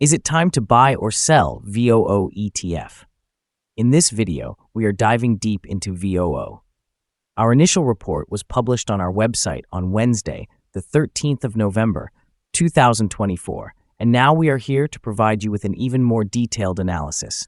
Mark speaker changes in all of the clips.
Speaker 1: Is it time to buy or sell VOO ETF? In this video, we are diving deep into VOO. Our initial report was published on our website on Wednesday, the 13th of November, 2024, and now we are here to provide you with an even more detailed analysis.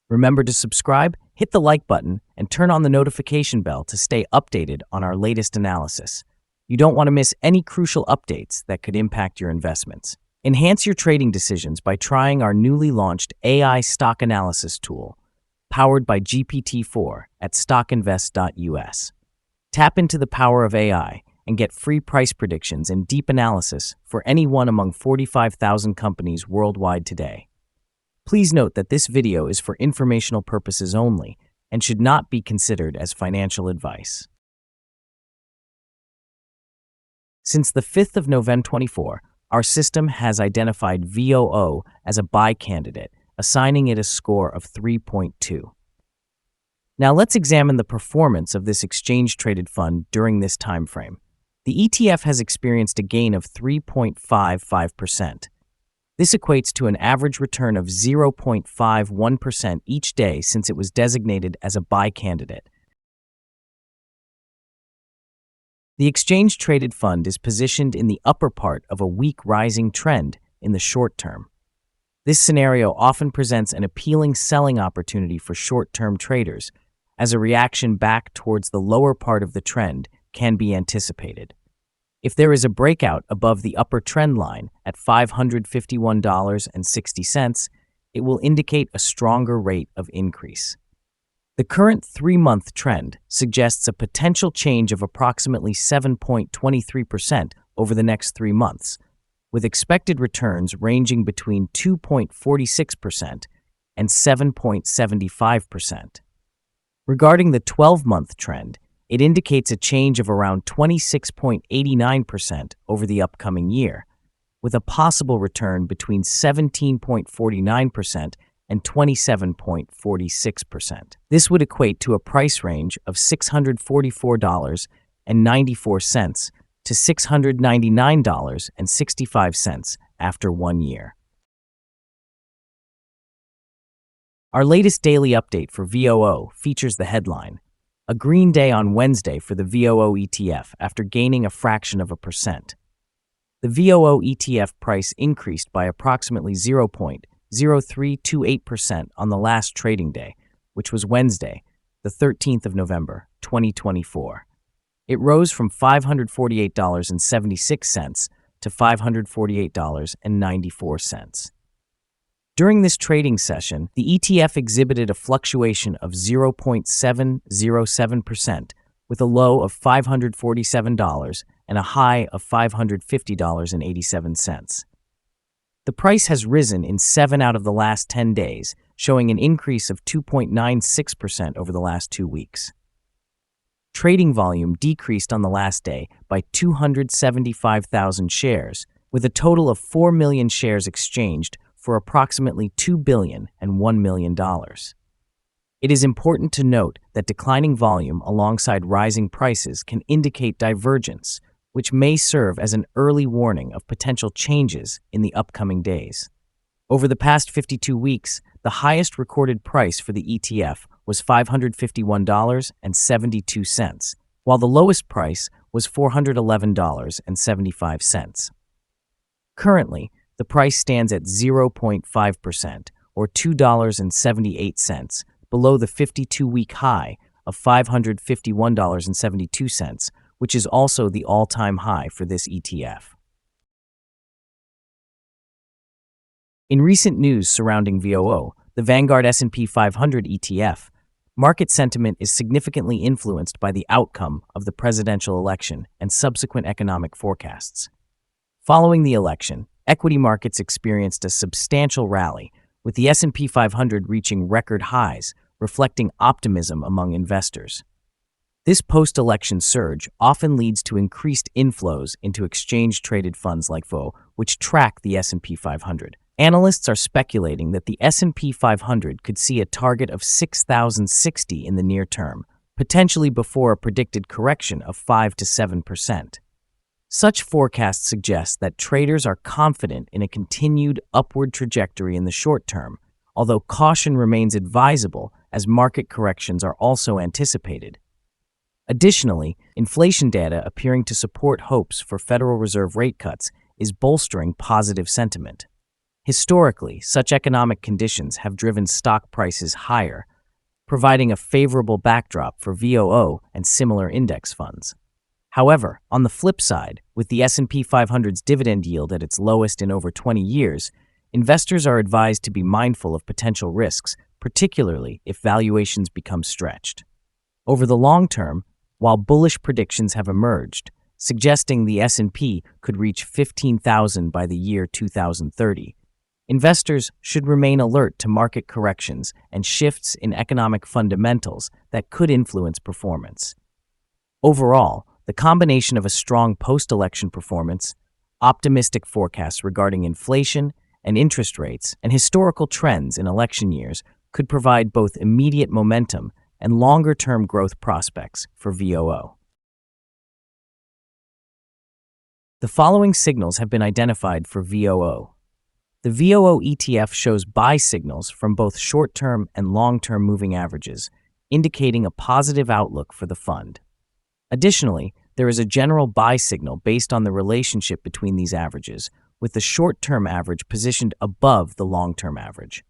Speaker 1: Remember to subscribe, hit the like button, and turn on the notification bell to stay updated on our latest analysis. You don't want to miss any crucial updates that could impact your investments. Enhance your trading decisions by trying our newly launched AI stock analysis tool, powered by GPT-4 at StockInvest.us. Tap into the power of AI and get free price predictions and deep analysis for any one among 45,000 companies worldwide today. Please note that this video is for informational purposes only and should not be considered as financial advice. Since the 5th of November 2024, our system has identified VOO as a buy candidate, assigning it a score of 3.2. Now let's examine the performance of this exchange-traded fund during this time frame. The ETF has experienced a gain of 3.55%. This equates to an average return of 0.51% each day since it was designated as a buy candidate. The exchange-traded fund is positioned in the upper part of a weak rising trend in the short term. This scenario often presents an appealing selling opportunity for short-term traders, as a reaction back towards the lower part of the trend can be anticipated. If there is a breakout above the upper trend line at $551.60, it will indicate a stronger rate of increase. The current 3-month trend suggests a potential change of approximately 7.23% over the next 3 months, with expected returns ranging between 2.46% and 7.75%. Regarding the 12-month trend, it indicates a change of around 26.89% over the upcoming year, with a possible return between 17.49% and 27.46%. This would equate to a price range of $644.94 to $699.65 after 1 year. Our latest daily update for VOO features the headline, "A green day on Wednesday for the VOO ETF after gaining a fraction of a percent." The VOO ETF price increased by approximately 0.0328% on the last trading day, which was Wednesday, the 13th of November, 2024. It rose from $548.76 to $548.94. During this trading session, the ETF exhibited a fluctuation of 0.707%, with a low of $547 and a high of $550.87. The price has risen in 7 out of the last 10 days, showing an increase of 2.96% over the last 2 weeks. Trading volume decreased on the last day by 275,000 shares, with a total of 4 million shares exchanged for approximately $2 billion and $1 million. It is important to note that declining volume alongside rising prices can indicate divergence, which may serve as an early warning of potential changes in the upcoming days. Over the past 52 weeks, the highest recorded price for the ETF was $551.72, while the lowest price was $411.75. Currently, the price stands at 0.5%, or $2.78, below the 52-week high of $551.72, which is also the all-time high for this ETF. In recent news surrounding VOO, the Vanguard S&P 500 ETF, market sentiment is significantly influenced by the outcome of the presidential election and subsequent economic forecasts. Following the election, equity markets experienced a substantial rally, with the S&P 500 reaching record highs, reflecting optimism among investors. This post-election surge often leads to increased inflows into exchange-traded funds like VOO, which track the S&P 500. Analysts are speculating that the S&P 500 could see a target of 6,060 in the near term, potentially before a predicted correction of 5 to 7%. Such forecasts suggest that traders are confident in a continued upward trajectory in the short term, although caution remains advisable as market corrections are also anticipated. Additionally, inflation data appearing to support hopes for Federal Reserve rate cuts is bolstering positive sentiment. Historically, such economic conditions have driven stock prices higher, providing a favorable backdrop for VOO and similar index funds. However, on the flip side, with the S&P 500's dividend yield at its lowest in over 20 years, investors are advised to be mindful of potential risks, particularly if valuations become stretched. Over the long term, while bullish predictions have emerged, suggesting the S&P could reach 15,000 by the year 2030, investors should remain alert to market corrections and shifts in economic fundamentals that could influence performance. Overall, the combination of a strong post-election performance, optimistic forecasts regarding inflation and interest rates, and historical trends in election years could provide both immediate momentum and longer-term growth prospects for VOO. The following signals have been identified for VOO. The VOO ETF shows buy signals from both short-term and long-term moving averages, indicating a positive outlook for the fund. Additionally, there is a general buy signal based on the relationship between these averages, with the short-term average positioned above the long-term average.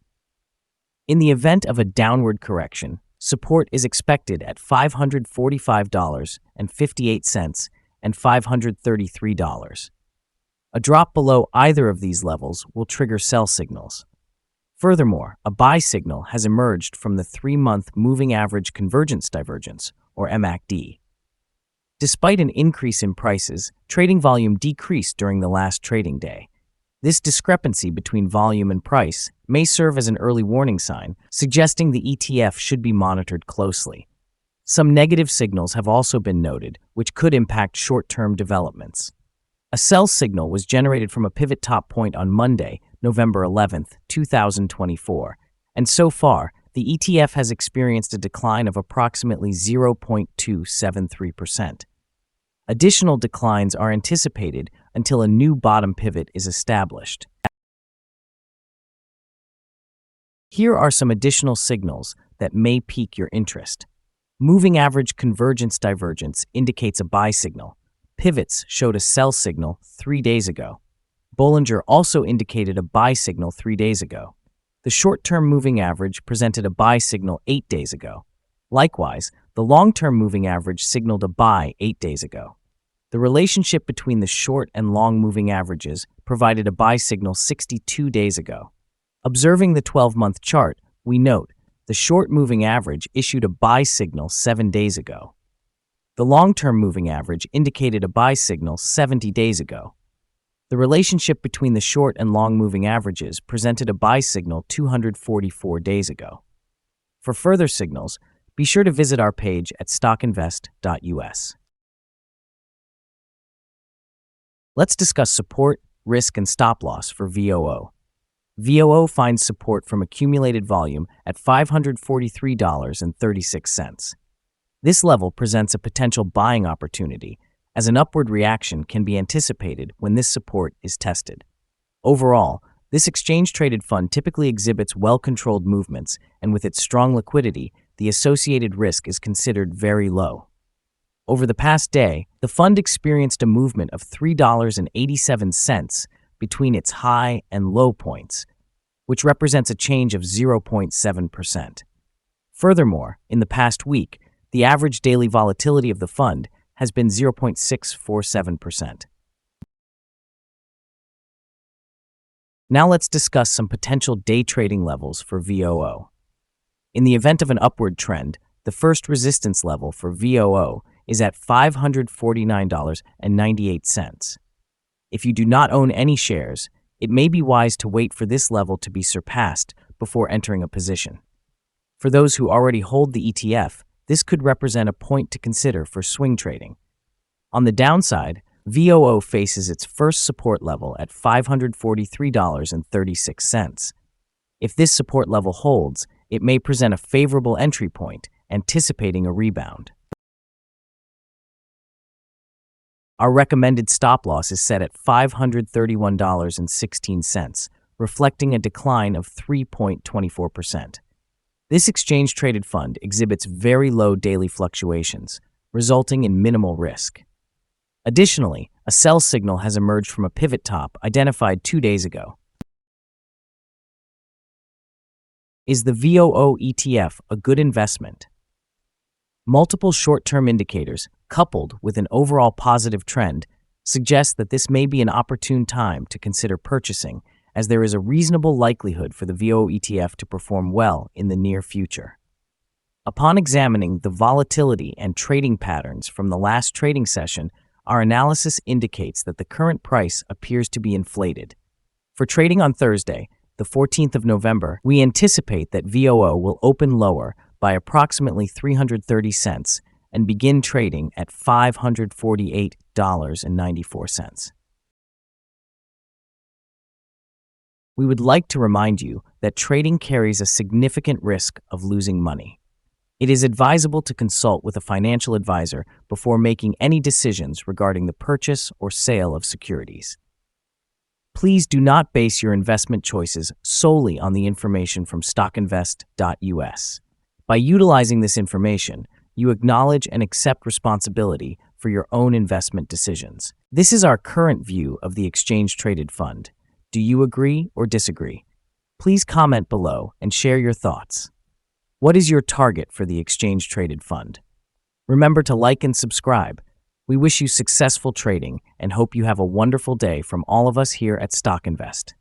Speaker 1: In the event of a downward correction, support is expected at $545.58 and $533. A drop below either of these levels will trigger sell signals. Furthermore, a buy signal has emerged from the 3-month moving average convergence divergence, or MACD. Despite an increase in prices, trading volume decreased during the last trading day. This discrepancy between volume and price may serve as an early warning sign, suggesting the ETF should be monitored closely. Some negative signals have also been noted, which could impact short-term developments. A sell signal was generated from a pivot top point on Monday, November 11, 2024, and so far, the ETF has experienced a decline of approximately 0.273%. Additional declines are anticipated until a new bottom pivot is established. Here are some additional signals that may pique your interest. Moving average convergence divergence indicates a buy signal. Pivots showed a sell signal 3 days ago. Bollinger also indicated a buy signal 3 days ago. The short-term moving average presented a buy signal 8 days ago. Likewise, the long-term moving average signaled a buy 8 days ago. The relationship between the short and long moving averages provided a buy signal 62 days ago. Observing the 12-month chart, we note the short moving average issued a buy signal 7 days ago. The long-term moving average indicated a buy signal 70 days ago. The relationship between the short and long moving averages presented a buy signal 244 days ago. For further signals, be sure to visit our page at StockInvest.us. Let's discuss support, risk, and stop loss for VOO. VOO finds support from accumulated volume at $543.36. This level presents a potential buying opportunity, as an upward reaction can be anticipated when this support is tested. Overall, this exchange-traded fund typically exhibits well-controlled movements, and with its strong liquidity, the associated risk is considered very low. Over the past day, the fund experienced a movement of $3.87 between its high and low points, which represents a change of 0.7%. Furthermore, in the past week, the average daily volatility of the fund has been 0.647%. Now let's discuss some potential day trading levels for VOO. In the event of an upward trend, the first resistance level for VOO is at $549.98. If you do not own any shares, it may be wise to wait for this level to be surpassed before entering a position. For those who already hold the ETF, this could represent a point to consider for swing trading. On the downside, VOO faces its first support level at $543.36. If this support level holds, it may present a favorable entry point, anticipating a rebound. Our recommended stop loss is set at $531.16, reflecting a decline of 3.24%. This exchange-traded fund exhibits very low daily fluctuations, resulting in minimal risk. Additionally, a sell signal has emerged from a pivot top identified 2 days ago. Is the VOO ETF a good investment? Multiple short-term indicators, coupled with an overall positive trend, suggest that this may be an opportune time to consider purchasing, as there is a reasonable likelihood for the VOO ETF to perform well in the near future. Upon examining the volatility and trading patterns from the last trading session, our analysis indicates that the current price appears to be inflated. For trading on Thursday, the 14th of November, we anticipate that VOO will open lower by approximately 330 cents and begin trading at $548.94. We would like to remind you that trading carries a significant risk of losing money. It is advisable to consult with a financial advisor before making any decisions regarding the purchase or sale of securities. Please do not base your investment choices solely on the information from StockInvest.us. By utilizing this information, you acknowledge and accept responsibility for your own investment decisions. This is our current view of the exchange-traded fund. Do you agree or disagree? Please comment below and share your thoughts. What is your target for the exchange-traded fund? Remember to like and subscribe. We wish you successful trading and hope you have a wonderful day from all of us here at StockInvest.